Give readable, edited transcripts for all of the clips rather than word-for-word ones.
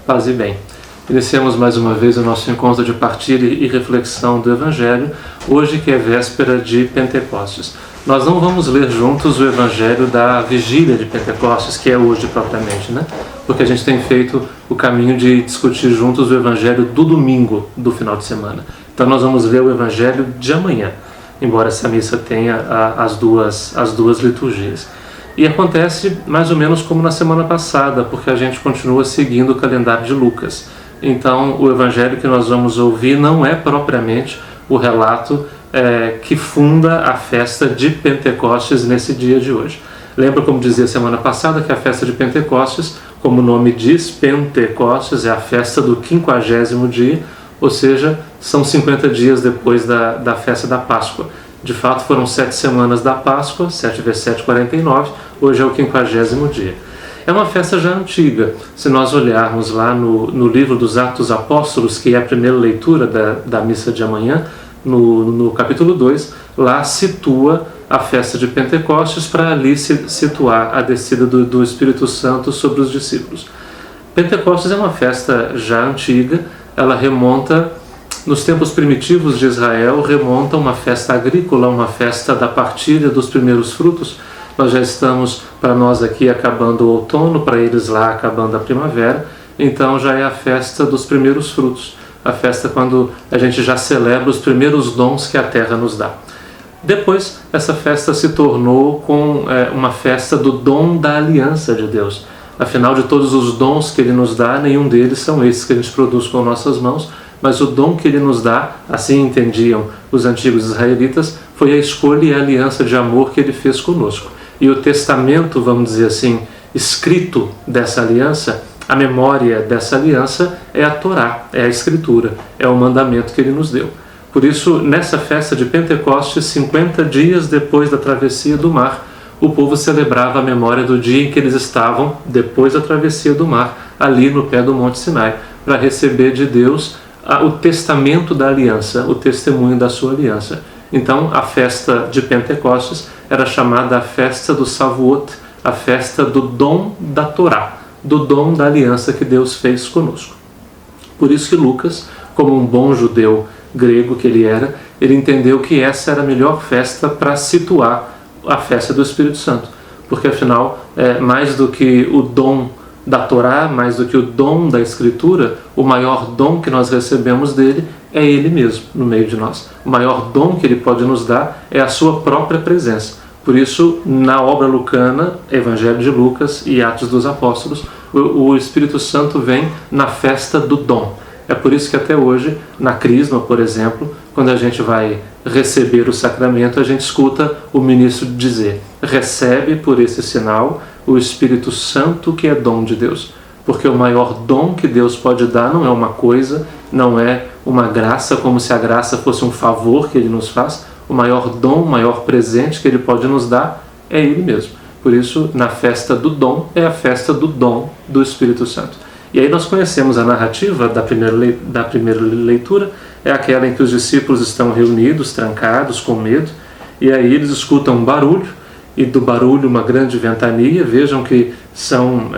Paz e bem. Iniciamos mais uma vez o nosso encontro de partilha e reflexão do Evangelho, hoje que é véspera de Pentecostes. Nós não vamos ler juntos o Evangelho da vigília de Pentecostes, que é hoje propriamente, né? Porque a gente tem feito o caminho de discutir juntos o Evangelho do domingo do final de semana. Então nós vamos ler o Evangelho de amanhã, embora essa missa tenha as duas liturgias. E acontece mais ou menos como na semana passada, porque a gente continua seguindo o calendário de Lucas. Então, o evangelho que nós vamos ouvir não é propriamente o relato que funda a festa de Pentecostes nesse dia de hoje. Lembra, como dizia semana passada, que a festa de Pentecostes, como o nome diz, Pentecostes é a festa do 50º dia, ou seja, são 50 dias depois da festa da Páscoa. De fato, foram 7 semanas da Páscoa, 7 vezes 7, 49, hoje é o 50º dia. É uma festa já antiga. Se nós olharmos lá no livro dos Atos Apóstolos, que é a primeira leitura da missa de amanhã, no capítulo 2, lá situa a festa de Pentecostes para ali situar a descida do Espírito Santo sobre os discípulos. Pentecostes é uma festa já antiga, ela remonta, nos tempos primitivos de Israel, remonta a uma festa agrícola, uma festa da partilha dos primeiros frutos. Nós já estamos, para nós aqui, acabando o outono, para eles lá acabando a primavera, então já é a festa dos primeiros frutos, a festa quando a gente já celebra os primeiros dons que a terra nos dá. Depois, essa festa se tornou uma festa do dom da aliança de Deus. Afinal, de todos os dons que Ele nos dá, nenhum deles são esses que a gente produz com nossas mãos, mas o dom que Ele nos dá, assim entendiam os antigos israelitas, foi a escolha e a aliança de amor que Ele fez conosco. E o testamento, vamos dizer assim, escrito dessa aliança, a memória dessa aliança é a Torá, é a Escritura, é o mandamento que Ele nos deu. Por isso, nessa festa de Pentecostes, 50 dias depois da travessia do mar, o povo celebrava a memória do dia em que eles estavam, depois da travessia do mar, ali no pé do Monte Sinai, para receber de Deus o testamento da aliança, o testemunho da sua aliança. Então, a festa de Pentecostes era chamada a festa do Shavuot, a festa do dom da Torá, do dom da aliança que Deus fez conosco. Por isso que Lucas, como um bom judeu grego que ele era, ele entendeu que essa era a melhor festa para situar a festa do Espírito Santo. Porque, afinal, mais do que o dom da Torá, mais do que o dom da Escritura, o maior dom que nós recebemos dele é Ele mesmo, no meio de nós. O maior dom que Ele pode nos dar é a sua própria presença. Por isso, na obra lucana, Evangelho de Lucas e Atos dos Apóstolos, o Espírito Santo vem na festa do dom. É por isso que até hoje, na Crisma, por exemplo, quando a gente vai receber o sacramento, a gente escuta o ministro dizer: recebe por esse sinal o Espírito Santo, que é dom de Deus. Porque o maior dom que Deus pode dar não é uma coisa, não é uma graça, como se a graça fosse um favor que Ele nos faz. O maior dom, o maior presente que Ele pode nos dar é Ele mesmo. Por isso, na festa do dom, é a festa do dom do Espírito Santo. E aí nós conhecemos a narrativa da primeira leitura, é aquela em que os discípulos estão reunidos, trancados, com medo, e aí eles escutam um barulho, e do barulho uma grande ventania. Vejam que são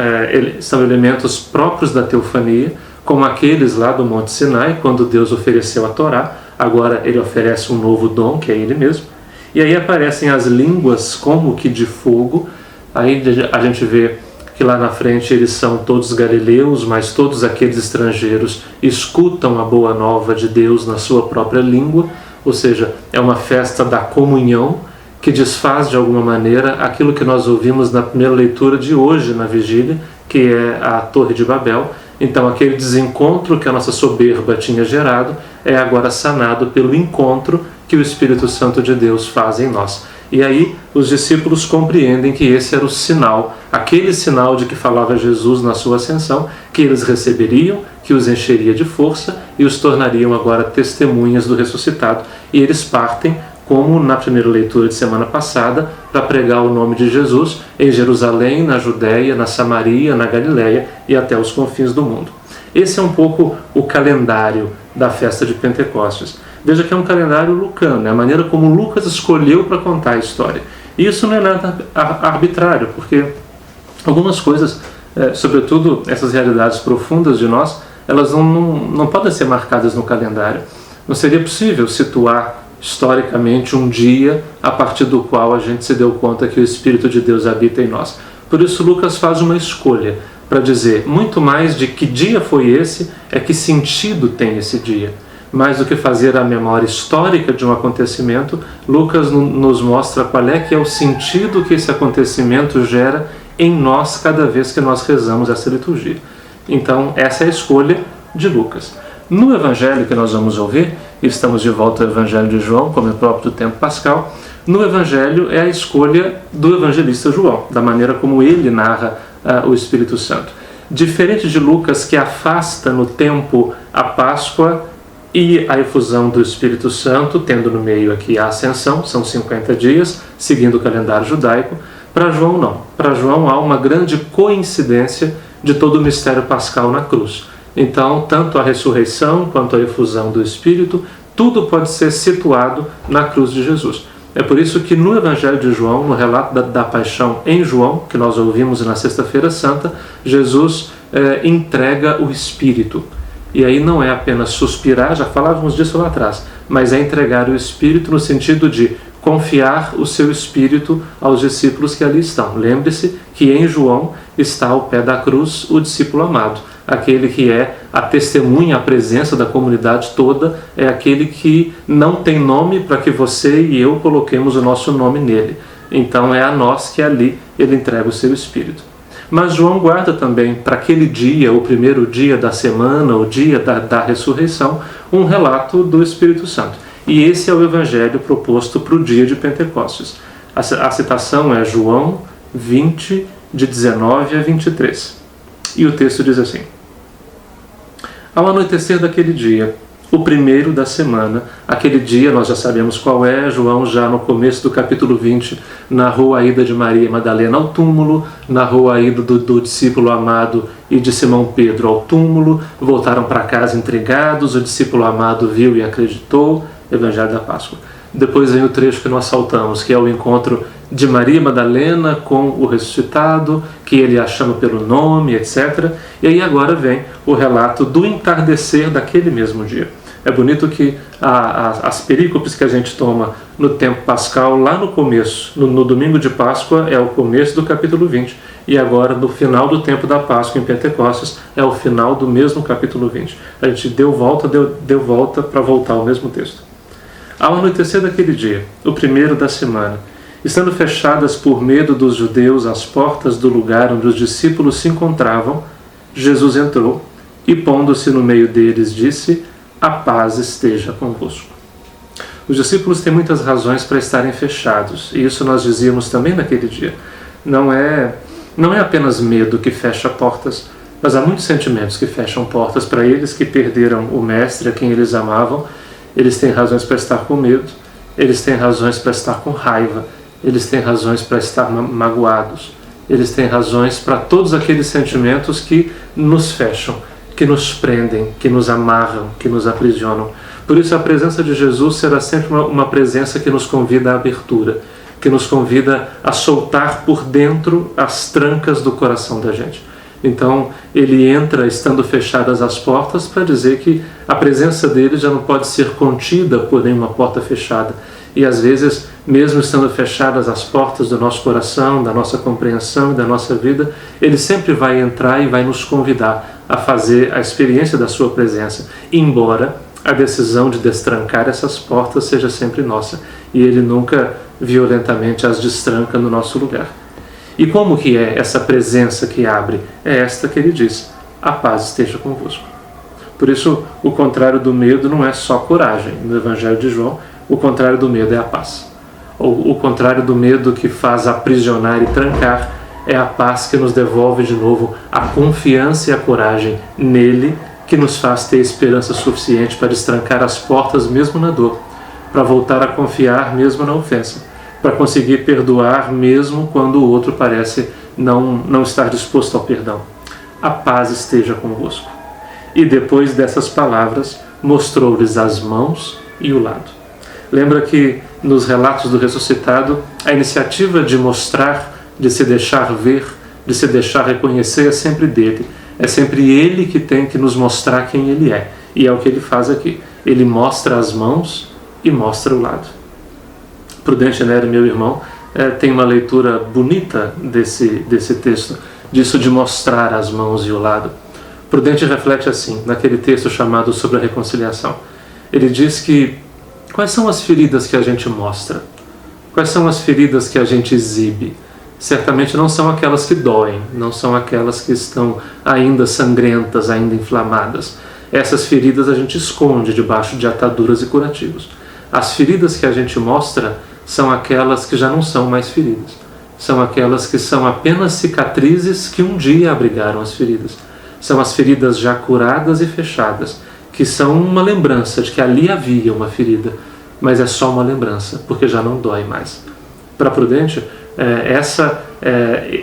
elementos próprios da teofania, como aqueles lá do Monte Sinai, quando Deus ofereceu a Torá. Agora Ele oferece um novo dom, que é Ele mesmo. E aí aparecem as línguas como que de fogo. Aí a gente vê que lá na frente eles são todos galileus, mas todos aqueles estrangeiros escutam a boa nova de Deus na sua própria língua. Ou seja, é uma festa da comunhão, que desfaz de alguma maneira aquilo que nós ouvimos na primeira leitura de hoje na vigília, que é a Torre de Babel. Então aquele desencontro que a nossa soberba tinha gerado é agora sanado pelo encontro que o Espírito Santo de Deus faz em nós. E aí os discípulos compreendem que esse era o sinal, aquele sinal de que falava Jesus na sua ascensão, que eles receberiam, que os encheria de força e os tornariam agora testemunhas do ressuscitado. E eles partem, como na primeira leitura de semana passada, para pregar o nome de Jesus em Jerusalém, na Judéia, na Samaria, na Galiléia e até os confins do mundo. Esse é um pouco o calendário da festa de Pentecostes. Veja que é um calendário lucano, é a maneira como Lucas escolheu para contar a história. E isso não é nada arbitrário, porque algumas coisas sobretudo essas realidades profundas de nós, elas não podem ser marcadas no calendário. Não seria possível situar historicamente um dia a partir do qual a gente se deu conta que o Espírito de Deus habita em nós. Por isso Lucas faz uma escolha para dizer muito mais de que dia foi esse, é que sentido tem esse dia. Mais do que fazer a memória histórica de um acontecimento, Lucas nos mostra qual é que é o sentido que esse acontecimento gera em nós cada vez que nós rezamos essa liturgia. Então, essa é a escolha de Lucas. No Evangelho que nós vamos ouvir, e estamos de volta ao Evangelho de João, como é próprio do tempo pascal, no Evangelho é a escolha do evangelista João, da maneira como ele narra o Espírito Santo. Diferente de Lucas, que afasta no tempo a Páscoa e a efusão do Espírito Santo, tendo no meio aqui a Ascensão, são 50 dias, seguindo o calendário judaico, para João não. Para João há uma grande coincidência de todo o mistério pascal na cruz. Então, tanto a ressurreição quanto a efusão do Espírito, tudo pode ser situado na cruz de Jesus. É por isso que no Evangelho de João, no relato da paixão em João, que nós ouvimos na Sexta-feira Santa, Jesus entrega o Espírito. E aí não é apenas suspirar, já falávamos disso lá atrás, mas é entregar o Espírito no sentido de confiar o seu Espírito aos discípulos que ali estão. Lembre-se que em João está ao pé da cruz o discípulo amado, aquele que é a testemunha, a presença da comunidade toda, é aquele que não tem nome para que você e eu coloquemos o nosso nome nele. Então é a nós que ali ele entrega o seu Espírito. Mas João guarda também para aquele dia, o primeiro dia da semana, o dia da ressurreição, um relato do Espírito Santo. E esse é o evangelho proposto para o dia de Pentecostes. A citação é João 20, de 19 a 23. E o texto diz assim: ao anoitecer daquele dia, o primeiro da semana, aquele dia nós já sabemos qual é, João já no começo do capítulo 20 narrou a ida de Maria Madalena ao túmulo, narrou a ida do discípulo amado e de Simão Pedro ao túmulo, voltaram para casa intrigados, o discípulo amado viu e acreditou, Evangelho da Páscoa. Depois vem o trecho que nós saltamos, que é o encontro de Maria Madalena com o ressuscitado, que ele a chama pelo nome, etc. E aí agora vem o relato do entardecer daquele mesmo dia. É bonito que as perícopes que a gente toma no tempo pascal, lá no começo, no domingo de Páscoa, é o começo do capítulo 20, e agora no final do tempo da Páscoa em Pentecostes, é o final do mesmo capítulo 20. A gente deu volta para voltar ao mesmo texto. Ao anoitecer daquele dia, o primeiro da semana, estando fechadas por medo dos judeus as portas do lugar onde os discípulos se encontravam, Jesus entrou e, pondo-se no meio deles, disse: a paz esteja convosco. Os discípulos têm muitas razões para estarem fechados, e isso nós dizíamos também naquele dia. Não é apenas medo que fecha portas, mas há muitos sentimentos que fecham portas para eles que perderam o Mestre a quem eles amavam. Eles têm razões para estar com medo, eles têm razões para estar com raiva, eles têm razões para estar magoados, eles têm razões para todos aqueles sentimentos que nos fecham, que nos prendem, que nos amarram, que nos aprisionam. Por isso a presença de Jesus será sempre uma presença que nos convida à abertura, que nos convida a soltar por dentro as trancas do coração da gente. Então ele entra estando fechadas as portas para dizer que a presença dele já não pode ser contida por nenhuma porta fechada. E às vezes, mesmo estando fechadas as portas do nosso coração, da nossa compreensão e da nossa vida, ele sempre vai entrar e vai nos convidar a fazer a experiência da sua presença, embora a decisão de destrancar essas portas seja sempre nossa, e ele nunca violentamente as destranca no nosso lugar. E como que é essa presença que abre? É esta que ele diz: a paz esteja convosco. Por isso, o contrário do medo não é só coragem. No Evangelho de João, o contrário do medo é a paz. Ou o contrário do medo que faz aprisionar e trancar é a paz que nos devolve de novo a confiança e a coragem nele, que nos faz ter esperança suficiente para destrancar as portas mesmo na dor, para voltar a confiar mesmo na ofensa, para conseguir perdoar mesmo quando o outro parece não estar disposto ao perdão. A paz esteja convosco. E depois dessas palavras, mostrou-lhes as mãos e o lado. Lembra que nos relatos do ressuscitado, a iniciativa de mostrar, de se deixar ver, de se deixar reconhecer é sempre dele. É sempre ele que tem que nos mostrar quem ele é. E é o que ele faz aqui. Ele mostra as mãos e mostra o lado. Prudente Nery, meu irmão, tem uma leitura bonita desse texto, disso de mostrar as mãos e o lado. Prudente reflete assim, naquele texto chamado Sobre a Reconciliação. Ele diz que quais são as feridas que a gente mostra? Quais são as feridas que a gente exibe? Certamente não são aquelas que doem, não são aquelas que estão ainda sangrentas, ainda inflamadas. Essas feridas a gente esconde debaixo de ataduras e curativos. As feridas que a gente mostra são aquelas que já não são mais feridas. São aquelas que são apenas cicatrizes que um dia abrigaram as feridas. São as feridas já curadas e fechadas, que são uma lembrança de que ali havia uma ferida, mas é só uma lembrança, porque já não dói mais. Para Prudente,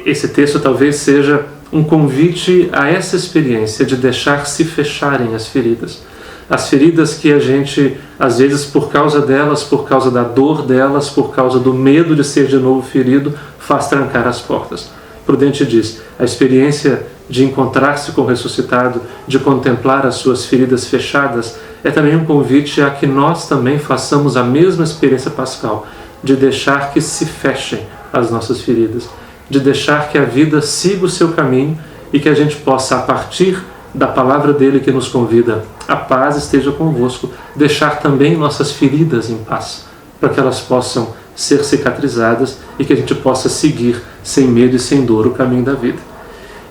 esse texto talvez seja um convite a essa experiência de deixar se fecharem as feridas. As feridas que a gente, às vezes por causa delas, por causa da dor delas, por causa do medo de ser de novo ferido, faz trancar as portas. Prudente diz, a experiência de encontrar-se com o ressuscitado, de contemplar as suas feridas fechadas, é também um convite a que nós também façamos a mesma experiência pascal, de deixar que se fechem as nossas feridas, de deixar que a vida siga o seu caminho e que a gente possa, a partir da palavra dele que nos convida, a paz esteja convosco, deixar também nossas feridas em paz, para que elas possam ser cicatrizadas e que a gente possa seguir sem medo e sem dor o caminho da vida.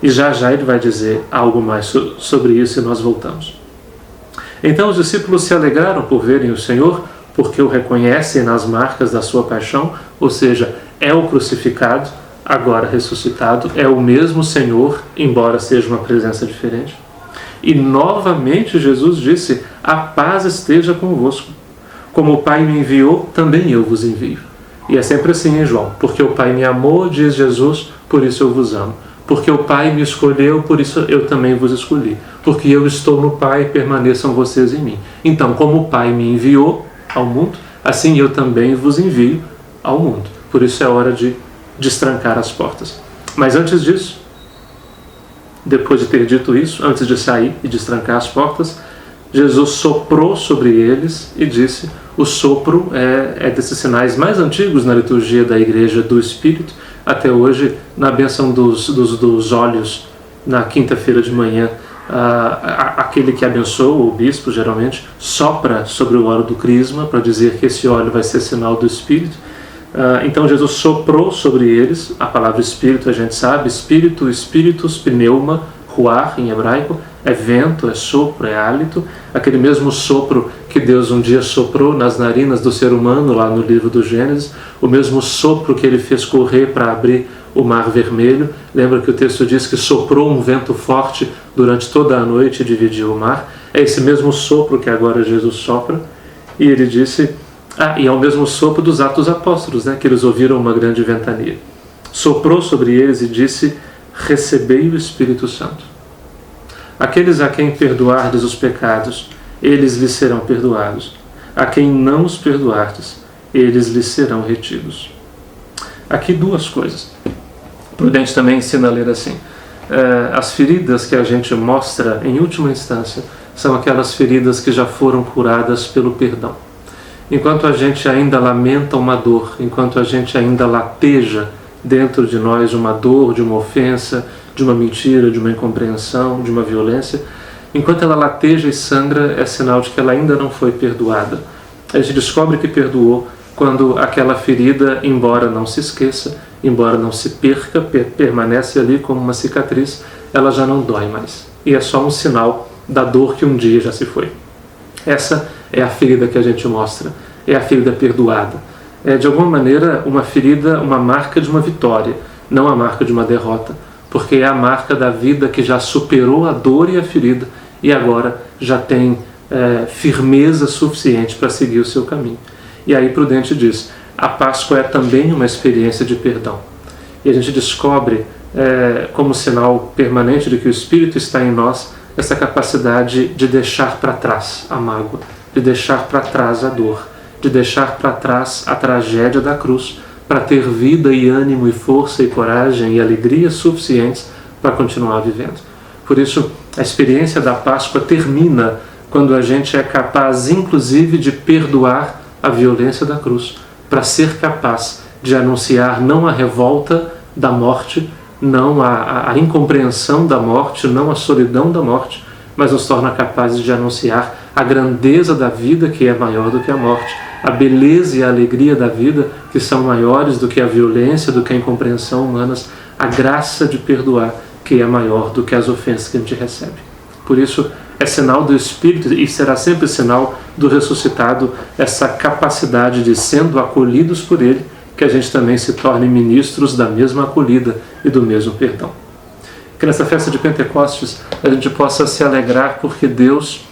E já ele vai dizer algo mais sobre isso e nós voltamos. Então os discípulos se alegraram por verem o Senhor, porque o reconhecem nas marcas da sua paixão, ou seja, é o crucificado, agora ressuscitado, é o mesmo Senhor, embora seja uma presença diferente. E novamente Jesus disse, a paz esteja convosco. Como o Pai me enviou, também eu vos envio. E é sempre assim em João, porque o Pai me amou, diz Jesus, por isso eu vos amo. Porque o Pai me escolheu, por isso eu também vos escolhi. Porque eu estou no Pai, permaneçam vocês em mim. Então, como o Pai me enviou ao mundo, assim eu também vos envio ao mundo. Por isso é hora de destrancar as portas. Mas antes disso, depois de ter dito isso, antes de sair e destrancar as portas, Jesus soprou sobre eles e disse, o sopro é desses sinais mais antigos na liturgia da Igreja do Espírito, até hoje, na bênção dos olhos, na quinta-feira de manhã, aquele que abençoa, o bispo geralmente, sopra sobre o óleo do crisma para dizer que esse óleo vai ser sinal do Espírito. Então Jesus soprou sobre eles, a palavra Espírito a gente sabe, Espírito, Espíritus, pneuma, ruar em hebraico, é vento, é sopro, é hálito, aquele mesmo sopro que Deus um dia soprou nas narinas do ser humano, lá no livro do Gênesis, o mesmo sopro que ele fez correr para abrir o Mar Vermelho. Lembra que o texto diz que soprou um vento forte durante toda a noite e dividiu o mar? É esse mesmo sopro que agora Jesus sopra, e ele disse, e é o mesmo sopro dos Atos Apóstolos, né, que eles ouviram uma grande ventania. Soprou sobre eles e disse, recebei o Espírito Santo. Aqueles a quem perdoardes os pecados, eles lhes serão perdoados. A quem não os perdoardes, eles lhes serão retidos. Aqui duas coisas. Prudente também ensina a ler assim. As feridas que a gente mostra, em última instância, são aquelas feridas que já foram curadas pelo perdão. Enquanto a gente ainda lamenta uma dor, enquanto a gente ainda lateja dentro de nós uma dor, de uma ofensa, de uma mentira, de uma incompreensão, de uma violência, enquanto ela lateja e sangra, é sinal de que ela ainda não foi perdoada. A gente descobre que perdoou quando aquela ferida, embora não se esqueça, embora não se perca, permanece ali como uma cicatriz, ela já não dói mais. E é só um sinal da dor que um dia já se foi. Essa é a ferida que a gente mostra, é a ferida perdoada. É de alguma maneira uma ferida, uma marca de uma vitória, não a marca de uma derrota, porque é a marca da vida que já superou a dor e a ferida e agora já tem firmeza suficiente para seguir o seu caminho. E aí Prudente diz, a Páscoa é também uma experiência de perdão. E a gente descobre, como sinal permanente de que o Espírito está em nós, essa capacidade de deixar para trás a mágoa, de deixar para trás a dor, de deixar para trás a tragédia da cruz, para ter vida e ânimo e força e coragem e alegria suficientes para continuar vivendo. Por isso, a experiência da Páscoa termina quando a gente é capaz, inclusive, de perdoar a violência da cruz, para ser capaz de anunciar não a revolta da morte, não a incompreensão da morte, não a solidão da morte, mas nos torna capazes de anunciar a grandeza da vida, que é maior do que a morte, a beleza e a alegria da vida, que são maiores do que a violência, do que a incompreensão humanas, a graça de perdoar, que é maior do que as ofensas que a gente recebe. Por isso, é sinal do Espírito e será sempre sinal do ressuscitado essa capacidade de, sendo acolhidos por Ele, que a gente também se torne ministros da mesma acolhida e do mesmo perdão. Que nessa festa de Pentecostes a gente possa se alegrar porque Deus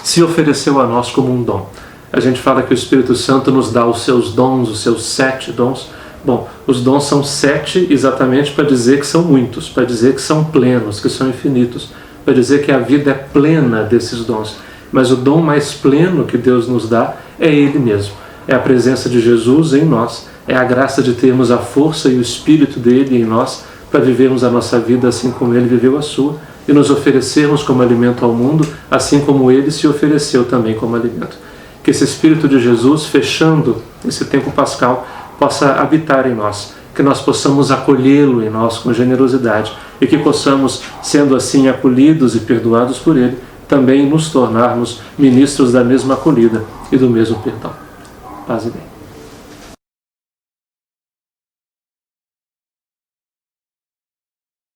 se ofereceu a nós como um dom. A gente fala que o Espírito Santo nos dá os seus dons, os seus 7 dons. Bom, os dons são 7 exatamente para dizer que são muitos, para dizer que são plenos, que são infinitos, para dizer que a vida é plena desses dons. Mas o dom mais pleno que Deus nos dá é Ele mesmo. É a presença de Jesus em nós, é a graça de termos a força e o Espírito dele em nós para vivermos a nossa vida assim como Ele viveu a sua e nos oferecermos como alimento ao mundo, assim como Ele se ofereceu também como alimento. Que esse Espírito de Jesus, fechando esse tempo pascal, possa habitar em nós, que nós possamos acolhê-lo em nós com generosidade e que possamos, sendo assim acolhidos e perdoados por Ele, também nos tornarmos ministros da mesma acolhida e do mesmo perdão. Paz e bem.